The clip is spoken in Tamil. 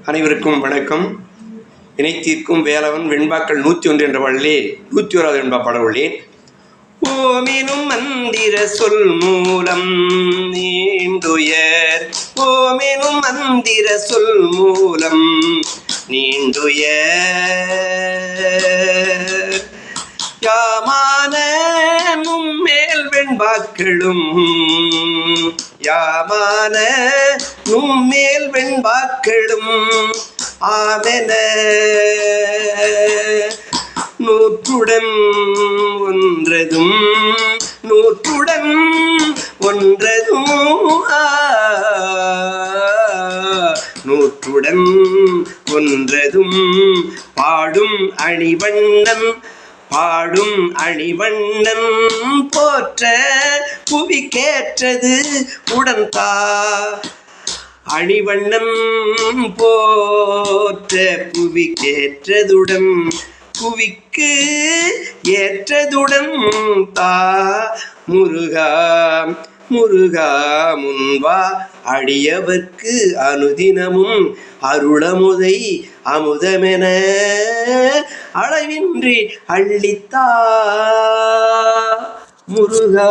அனைவருக்கும் வணக்கம். இணைத்தீர்க்கும் வேலவன் வெண்பாக்கள் 101 என்ற பாடலே 101வது வெண்பா பாட உள்ளேன். ஓமெனும் மந்திர சொல் மூலம் நீண்டுயர், ஓமெனும் மந்திர சொல் மூலம் நீண்டுயர், யாமான நும்மேல் வெண்பாக்களும், யாமான நும்மேல் வெண்பாக்களும் ஆமென நூற்றுடன் ஒன்றதும், நூற்றுடன் ஒன்றதும், நூற்றுடன் ஒன்றதும் பாடும் அணிவண்ணன், பாடும் அணிவண்ணன் போற்ற புவிக்கேற்றது உடன்தா, அணிவண்ணன் போற்ற புவிக்கேற்றதுடன், புவிக்கு ஏற்றதுடன் தா முருகா, முருகா முன்வா அடியவர்க்கு அனுதினமும் அருளமுதை அமுதமென அளவின்றி அள்ளித்தா முருகா.